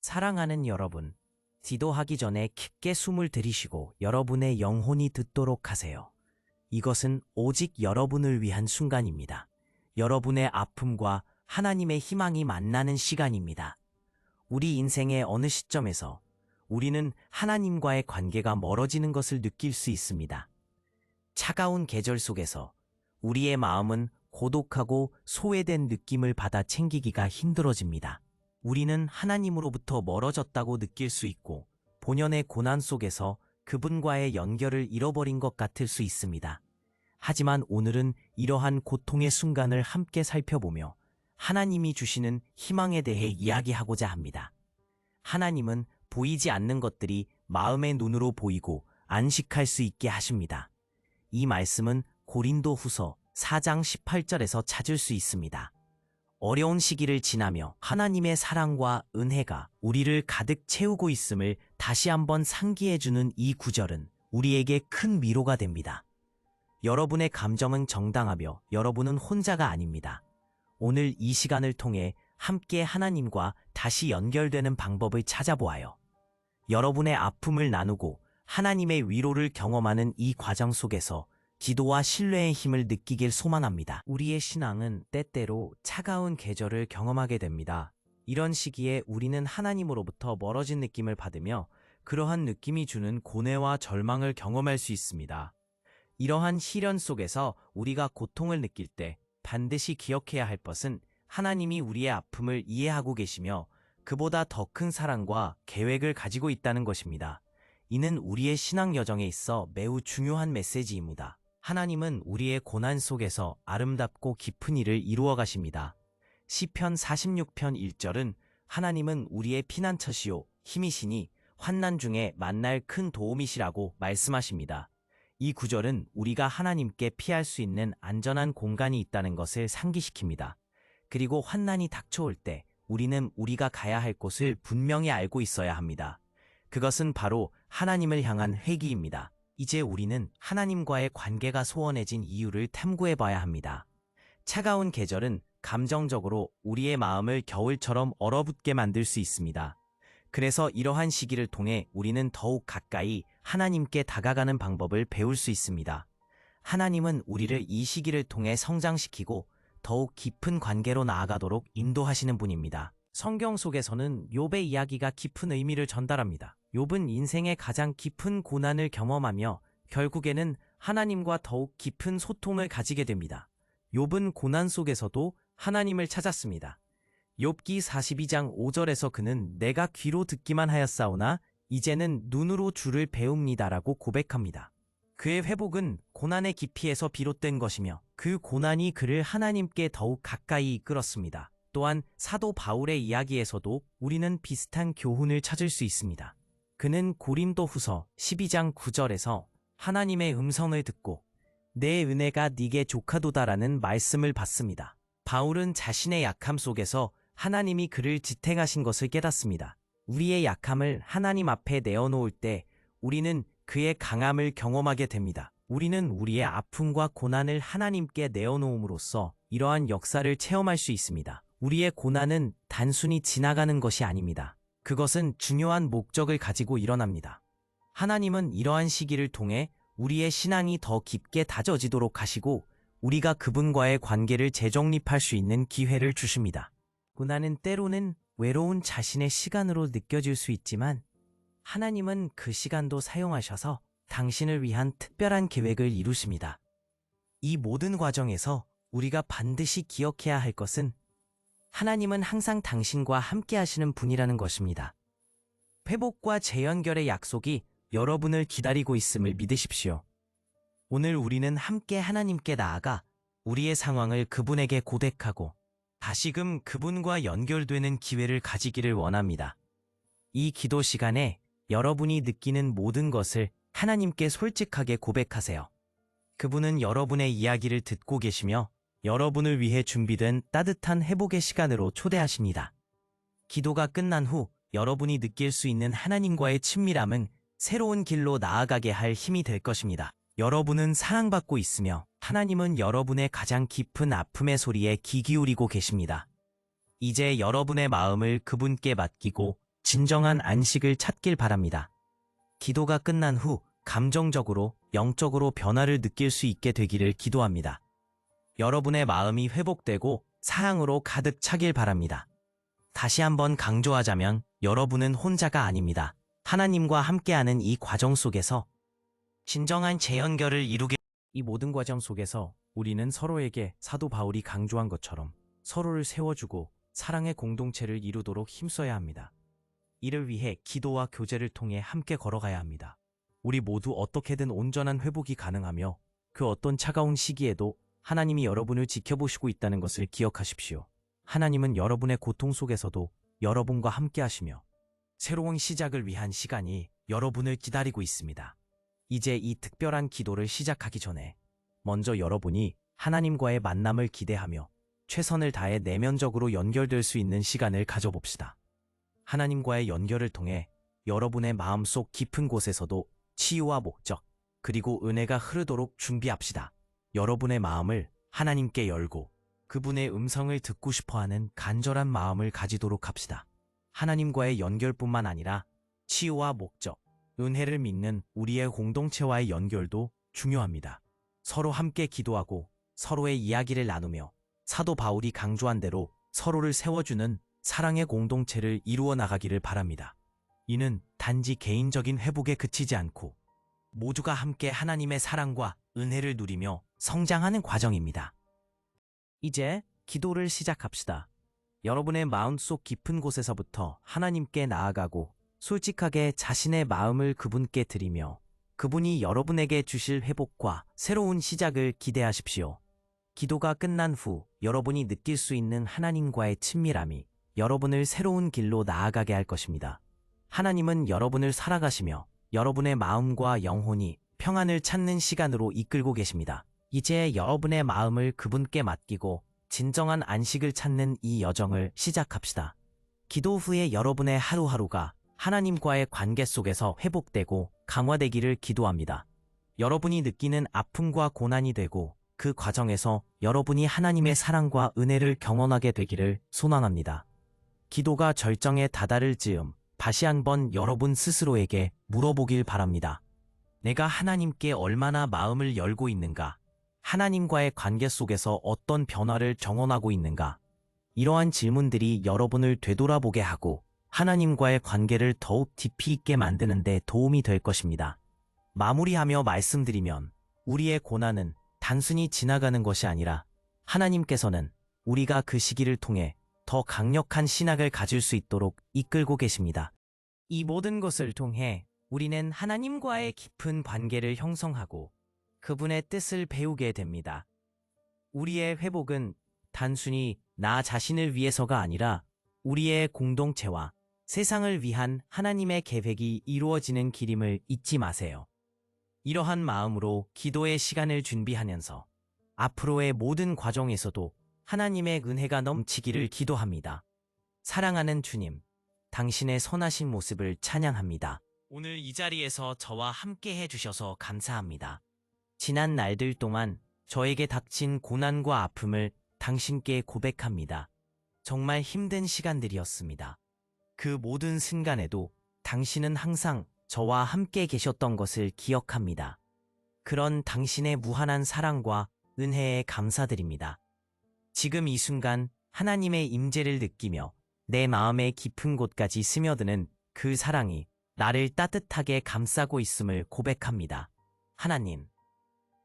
사랑하는 여러분, 기도하기 전에 깊게 숨을 들이쉬고 여러분의 영혼이 듣도록 하세요. 이것은 오직 여러분을 위한 순간입니다. 여러분의 아픔과 하나님의 희망이 만나는 시간입니다. 우리 인생의 어느 시점에서 우리는 하나님과의 관계가 멀어지는 것을 느낄 수 있습니다. 차가운 계절 속에서 우리의 마음은 고독하고 소외된 느낌을 받아 챙기기가 힘들어집니다. 우리는 하나님으로부터 멀어졌다고 느낄 수 있고 본연의 고난 속에서 그분과의 연결을 잃어버린 것 같을 수 있습니다. 하지만 오늘은 이러한 고통의 순간을 함께 살펴보며 하나님이 주시는 희망에 대해 이야기하고자 합니다. 하나님은 보이지 않는 것들이 마음의 눈으로 보이고 안식할 수 있게 하십니다. 이 말씀은 고린도후서 4장 18절에서 찾을 수 있습니다. 어려운 시기를 지나며 하나님의 사랑과 은혜가 우리를 가득 채우고 있음을 다시 한번 상기해주는 이 구절은 우리에게 큰 위로가 됩니다. 여러분의 감정은 정당하며 여러분은 혼자가 아닙니다. 오늘 이 시간을 통해 함께 하나님과 다시 연결되는 방법을 찾아보아요. 여러분의 아픔을 나누고 하나님의 위로를 경험하는 이 과정 속에서 기도와 신뢰의 힘을 느끼길 소망합니다. 우리의 신앙은 때때로 차가운 계절을 경험하게 됩니다. 이런 시기에 우리는 하나님으로부터 멀어진 느낌을 받으며 그러한 느낌이 주는 고뇌와 절망을 경험할 수 있습니다. 이러한 시련 속에서 우리가 고통을 느낄 때 반드시 기억해야 할 것은 하나님이 우리의 아픔을 이해하고 계시며 그보다 더 큰 사랑과 계획을 가지고 있다는 것입니다. 이는 우리의 신앙 여정에 있어 매우 중요한 메시지입니다. 하나님은 우리의 고난 속에서 아름답고 깊은 일을 이루어 가십니다. 시편 46편 1절은 하나님은 우리의 피난처시요 힘이시니 환난 중에 만날 큰 도움이시라고 말씀하십니다. 이 구절은 우리가 하나님께 피할 수 있는 안전한 공간이 있다는 것을 상기시킵니다. 그리고 환난이 닥쳐올 때 우리는 우리가 가야 할 곳을 분명히 알고 있어야 합니다. 그것은 바로 하나님을 향한 회귀입니다. 이제 우리는 하나님과의 관계가 소원해진 이유를 탐구해 봐야 합니다. 차가운 계절은 감정적으로 우리의 마음을 겨울처럼 얼어붙게 만들 수 있습니다. 그래서 이러한 시기를 통해 우리는 더욱 가까이 하나님께 다가가는 방법을 배울 수 있습니다. 하나님은 우리를 이 시기를 통해 성장시키고 더욱 깊은 관계로 나아가도록 인도하시는 분입니다. 성경 속에서는 욥의 이야기가 깊은 의미를 전달합니다. 욥은 인생의 가장 깊은 고난을 경험하며 결국에는 하나님과 더욱 깊은 소통을 가지게 됩니다. 욥은 고난 속에서도 하나님을 찾았습니다. 욥기 42장 5절에서 그는 내가 귀로 듣기만 하였사오나 이제는 눈으로 주를 배웁니다라고 고백합니다. 그의 회복은 고난의 깊이에서 비롯된 것이며 그 고난이 그를 하나님께 더욱 가까이 이끌었습니다. 또한 사도 바울의 이야기에서도 우리는 비슷한 교훈을 찾을 수 있습니다. 그는 고린도후서 12장 9절에서 하나님의 음성을 듣고 내 은혜가 네게 족하도다라는 말씀을 받습니다. 바울은 자신의 약함 속에서 하나님이 그를 지탱하신 것을 깨닫습니다. 우리의 약함을 하나님 앞에 내어놓을 때 우리는 그의 강함을 경험하게 됩니다. 우리는 우리의 아픔과 고난을 하나님께 내어놓음으로써 이러한 역사를 체험할 수 있습니다. 우리의 고난은 단순히 지나가는 것이 아닙니다. 그것은 중요한 목적을 가지고 일어납니다. 하나님은 이러한 시기를 통해 우리의 신앙이 더 깊게 다져지도록 하시고 우리가 그분과의 관계를 재정립할 수 있는 기회를 주십니다. 고난은 때로는 외로운 자신의 시간으로 느껴질 수 있지만 하나님은 그 시간도 사용하셔서 당신을 위한 특별한 계획을 이루십니다. 이 모든 과정에서 우리가 반드시 기억해야 할 것은 하나님은 항상 당신과 함께 하시는 분이라는 것입니다. 회복과 재연결의 약속이 여러분을 기다리고 있음을 믿으십시오. 오늘 우리는 함께 하나님께 나아가 우리의 상황을 그분에게 고백하고 다시금 그분과 연결되는 기회를 가지기를 원합니다. 이 기도 시간에 여러분이 느끼는 모든 것을 하나님께 솔직하게 고백하세요. 그분은 여러분의 이야기를 듣고 계시며 여러분을 위해 준비된 따뜻한 회복의 시간으로 초대하십니다. 기도가 끝난 후 여러분이 느낄 수 있는 하나님과의 친밀함은 새로운 길로 나아가게 할 힘이 될 것입니다. 여러분은 사랑받고 있으며 하나님은 여러분의 가장 깊은 아픔의 소리에 귀 기울이고 계십니다. 이제 여러분의 마음을 그분께 맡기고 진정한 안식을 찾길 바랍니다. 기도가 끝난 후 감정적으로, 영적으로 변화를 느낄 수 있게 되기를 기도합니다. 여러분의 마음이 회복되고 사랑으로 가득 차길 바랍니다. 다시 한번 강조하자면 여러분은 혼자가 아닙니다. 하나님과 함께하는 이 과정 속에서 진정한 재연결을 이루게 이 모든 과정 속에서 우리는 서로에게 사도 바울이 강조한 것처럼 서로를 세워주고 사랑의 공동체를 이루도록 힘써야 합니다. 이를 위해 기도와 교제를 통해 함께 걸어가야 합니다. 우리 모두 어떻게든 온전한 회복이 가능하며 그 어떤 차가운 시기에도 하나님이 여러분을 지켜보시고 있다는 것을 기억하십시오. 하나님은 여러분의 고통 속에서도 여러분과 함께 하시며 새로운 시작을 위한 시간이 여러분을 기다리고 있습니다. 이제 이 특별한 기도를 시작하기 전에 먼저 여러분이 하나님과의 만남을 기대하며 최선을 다해 내면적으로 연결될 수 있는 시간을 가져봅시다. 하나님과의 연결을 통해 여러분의 마음속 깊은 곳에서도 치유와 목적, 그리고 은혜가 흐르도록 준비합시다. 여러분의 마음을 하나님께 열고 그분의 음성을 듣고 싶어하는 간절한 마음을 가지도록 합시다. 하나님과의 연결뿐만 아니라 치유와 목적, 은혜를 믿는 우리의 공동체와의 연결도 중요합니다. 서로 함께 기도하고 서로의 이야기를 나누며 사도 바울이 강조한 대로 서로를 세워주는 사랑의 공동체를 이루어 나가기를 바랍니다. 이는 단지 개인적인 회복에 그치지 않고 모두가 함께 하나님의 사랑과 은혜를 누리며 성장하는 과정입니다. 이제 기도를 시작합시다. 여러분의 마음속 깊은 곳에서부터 하나님께 나아가고 솔직하게 자신의 마음을 그분께 드리며 그분이 여러분에게 주실 회복과 새로운 시작을 기대하십시오. 기도가 끝난 후 여러분이 느낄 수 있는 하나님과의 친밀함이 여러분을 새로운 길로 나아가게 할 것입니다. 하나님은 여러분을 살아가시며 여러분의 마음과 영혼이 평안을 찾는 시간으로 이끌고 계십니다. 이제 여러분의 마음을 그분께 맡기고 진정한 안식을 찾는 이 여정을 시작합시다. 기도 후에 여러분의 하루하루가 하나님과의 관계 속에서 회복되고 강화되기를 기도합니다. 여러분이 느끼는 아픔과 고난이 되고 그 과정에서 여러분이 하나님의 사랑과 은혜를 경험하게 되기를 소망합니다. 기도가 절정에 다다를 즈음 다시 한번 여러분 스스로에게 물어보길 바랍니다. 내가 하나님께 얼마나 마음을 열고 있는가? 하나님과의 관계 속에서 어떤 변화를 경험하고 있는가? 이러한 질문들이 여러분을 되돌아보게 하고 하나님과의 관계를 더욱 깊이 있게 만드는 데 도움이 될 것입니다. 마무리하며 말씀드리면 우리의 고난은 단순히 지나가는 것이 아니라 하나님께서는 우리가 그 시기를 통해 더 강력한 신학을 가질 수 있도록 이끌고 계십니다. 이 모든 것을 통해 우리는 하나님과의 깊은 관계를 형성하고 그분의 뜻을 배우게 됩니다. 우리의 회복은 단순히 나 자신을 위해서가 아니라 우리의 공동체와 세상을 위한 하나님의 계획이 이루어지는 길임을 잊지 마세요. 이러한 마음으로 기도의 시간을 준비하면서 앞으로의 모든 과정에서도 하나님의 은혜가 넘치기를 기도합니다. 사랑하는 주님, 당신의 선하신 모습을 찬양합니다. 오늘 이 자리에서 저와 함께 해주셔서 감사합니다. 지난 날들 동안 저에게 닥친 고난과 아픔을 당신께 고백합니다. 정말 힘든 시간들이었습니다. 그 모든 순간에도 당신은 항상 저와 함께 계셨던 것을 기억합니다. 그런 당신의 무한한 사랑과 은혜에 감사드립니다. 지금 이 순간 하나님의 임재를 느끼며 내 마음의 깊은 곳까지 스며드는 그 사랑이 나를 따뜻하게 감싸고 있음을 고백합니다. 하나님,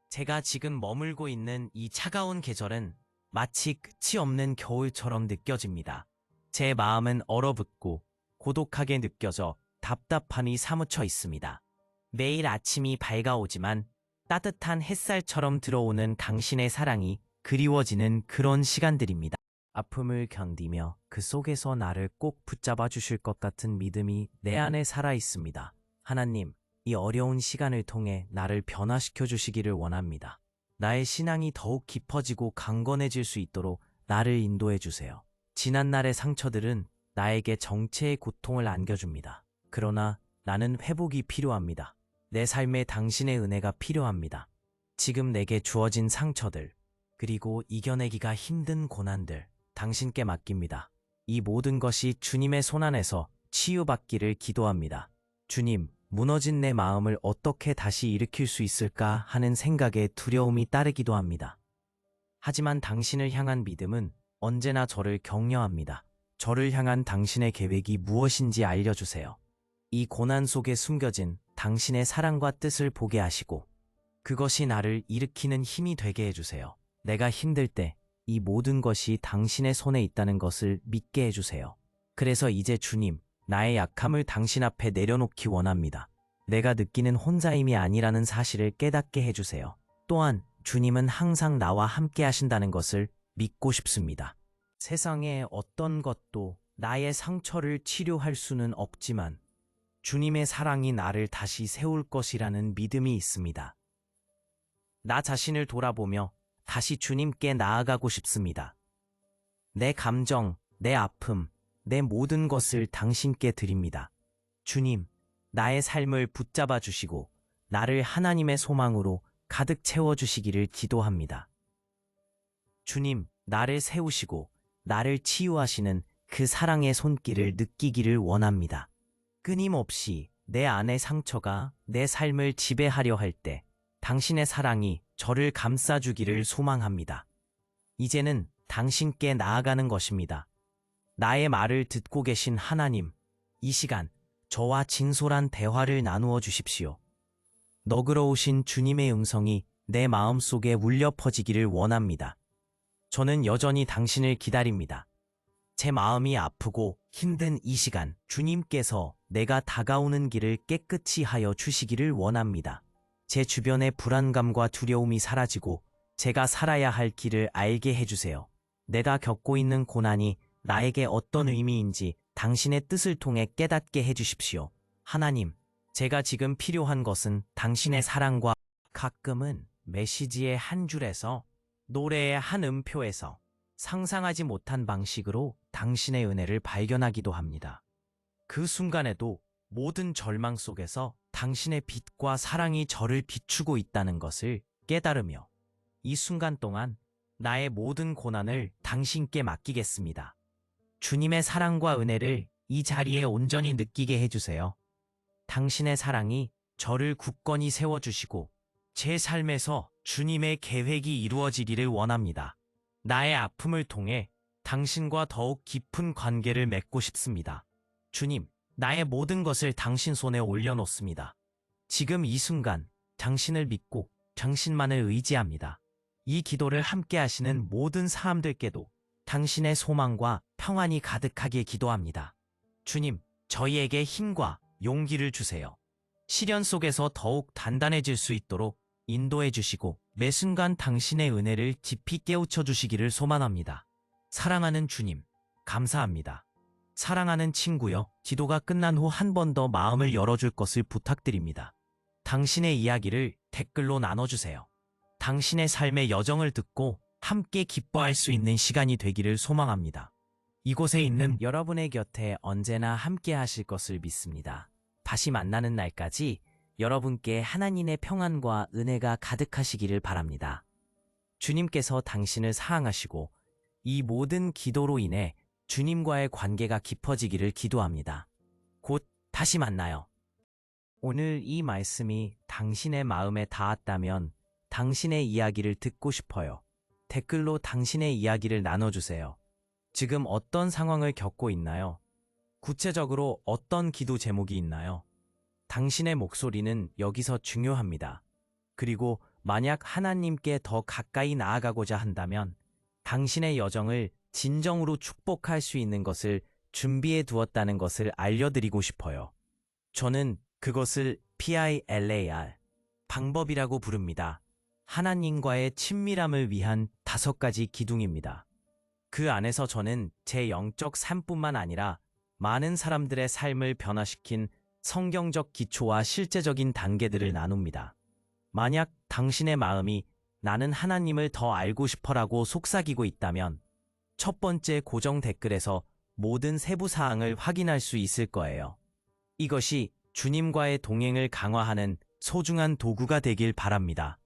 제가 지금 머물고 있는 이 차가운 계절은 마치 끝이 없는 겨울처럼 느껴집니다. 제 마음은 얼어붙고 고독하게 느껴져 답답함이 사무쳐 있습니다. 매일 아침이 밝아오지만 따뜻한 햇살처럼 들어오는 당신의 사랑이 그리워지는 그런 시간들입니다. 아픔을 견디며 그 속에서 나를 꼭 붙잡아 주실 것 같은 믿음이 내 안에 살아 있습니다. 하나님, 이 어려운 시간을 통해 나를 변화시켜 주시기를 원합니다. 나의 신앙이 더욱 깊어지고 강건해질 수 있도록 나를 인도해 주세요. 지난날의 상처들은 나에게 정체의 고통을 안겨줍니다. 그러나 나는 회복이 필요합니다. 내 삶에 당신의 은혜가 필요합니다. 지금 내게 주어진 상처들, 그리고 이겨내기가 힘든 고난들, 당신께 맡깁니다. 이 모든 것이 주님의 손안에서 치유받기를 기도합니다. 주님, 무너진 내 마음을 어떻게 다시 일으킬 수 있을까 하는 생각에 두려움이 따르기도 합니다. 하지만 당신을 향한 믿음은 언제나 저를 격려합니다. 저를 향한 당신의 계획이 무엇인지 알려주세요. 이 고난 속에 숨겨진 당신의 사랑과 뜻을 보게 하시고 그것이 나를 일으키는 힘이 되게 해주세요. 내가 힘들 때 이 모든 것이 당신의 손에 있다는 것을 믿게 해주세요. 그래서 이제 주님, 나의 약함을 당신 앞에 내려놓기 원합니다. 내가 느끼는 혼자임이 아니라는 사실을 깨닫게 해주세요. 또한 주님은 항상 나와 함께 하신다는 것을 믿고 싶습니다. 세상의 어떤 것도 나의 상처를 치료할 수는 없지만 주님의 사랑이 나를 다시 세울 것이라는 믿음이 있습니다. 나 자신을 돌아보며 다시 주님께 나아가고 싶습니다. 내 감정, 내 아픔, 내 모든 것을 당신께 드립니다. 주님, 나의 삶을 붙잡아 주시고 나를 하나님의 소망으로 가득 채워주시기를 기도합니다. 주님, 나를 세우시고 나를 치유하시는 그 사랑의 손길을 느끼기를 원합니다. 끊임없이 내 안의 상처가 내 삶을 지배하려 할 때 당신의 사랑이 저를 감싸주기를 소망합니다. 이제는 당신께 나아가는 것입니다. 나의 말을 듣고 계신 하나님, 이 시간 저와 진솔한 대화를 나누어 주십시오. 너그러우신 주님의 음성이 내 마음속에 울려 퍼지기를 원합니다. 저는 여전히 당신을 기다립니다. 제 마음이 아프고 힘든 이 시간, 주님께서 내가 다가오는 길을 깨끗이 하여 주시기를 원합니다. 제 주변의 불안감과 두려움이 사라지고 제가 살아야 할 길을 알게 해주세요. 내가 겪고 있는 고난이 나에게 어떤 의미인지 당신의 뜻을 통해 깨닫게 해주십시오. 하나님, 제가 지금 필요한 것은 당신의 사랑과 가끔은 메시지의 한 줄에서 노래의 한 음표에서 상상하지 못한 방식으로 당신의 은혜를 발견하기도 합니다. 그 순간에도 모든 절망 속에서 당신의 빛과 사랑이 저를 비추고 있다는 것을 깨달으며 이 순간 동안 나의 모든 고난을 당신께 맡기겠습니다. 주님의 사랑과 은혜를 이 자리에 온전히 느끼게 해주세요. 당신의 사랑이 저를 굳건히 세워주시고 제 삶에서 주님의 계획이 이루어지기를 원합니다. 나의 아픔을 통해 당신과 더욱 깊은 관계를 맺고 싶습니다. 주님, 나의 모든 것을 당신 손에 올려놓습니다. 지금 이 순간 당신을 믿고 당신만을 의지합니다. 이 기도를 함께 하시는 모든 사람들께도 당신의 소망과 평안이 가득하게 기도합니다. 주님, 저희에게 힘과 용기를 주세요. 시련 속에서 더욱 단단해질 수 있도록 인도해 주시고 매 순간 당신의 은혜를 깊이 깨우쳐 주시기를 소망합니다. 사랑하는 주님, 감사합니다. 사랑하는 친구여, 기도가 끝난 후 한 번 더 마음을 열어줄 것을 부탁드립니다. 당신의 이야기를 댓글로 나눠주세요. 당신의 삶의 여정을 듣고 함께 기뻐할 수 있는 시간이 되기를 소망합니다. 이곳에 있는 여러분의 곁에 언제나 함께 하실 것을 믿습니다. 다시 만나는 날까지 여러분께 하나님의 평안과 은혜가 가득하시기를 바랍니다. 주님께서 당신을 사랑하시고 이 모든 기도로 인해 주님과의 관계가 깊어지기를 기도합니다. 곧 다시 만나요. 오늘 이 말씀이 당신의 마음에 닿았다면 당신의 이야기를 듣고 싶어요. 댓글로 당신의 이야기를 나눠주세요. 지금 어떤 상황을 겪고 있나요? 구체적으로 어떤 기도 제목이 있나요? 당신의 목소리는 여기서 중요합니다. 그리고 만약 하나님께 더 가까이 나아가고자 한다면 당신의 여정을 진정으로 축복할 수 있는 것을 준비해 두었다는 것을 알려드리고 싶어요. 저는 그것을 PILAR, 방법이라고 부릅니다. 하나님과의 친밀함을 위한 5가지 기둥입니다. 그 안에서 저는 제 영적 삶뿐만 아니라 많은 사람들의 삶을 변화시킨 성경적 기초와 실제적인 단계들을 나눕니다. 만약 당신의 마음이 나는 하나님을 더 알고 싶어라고 속삭이고 있다면 첫 번째 고정 댓글에서 모든 세부 사항을 확인할 수 있을 거예요. 이것이 주님과의 동행을 강화하는 소중한 도구가 되길 바랍니다.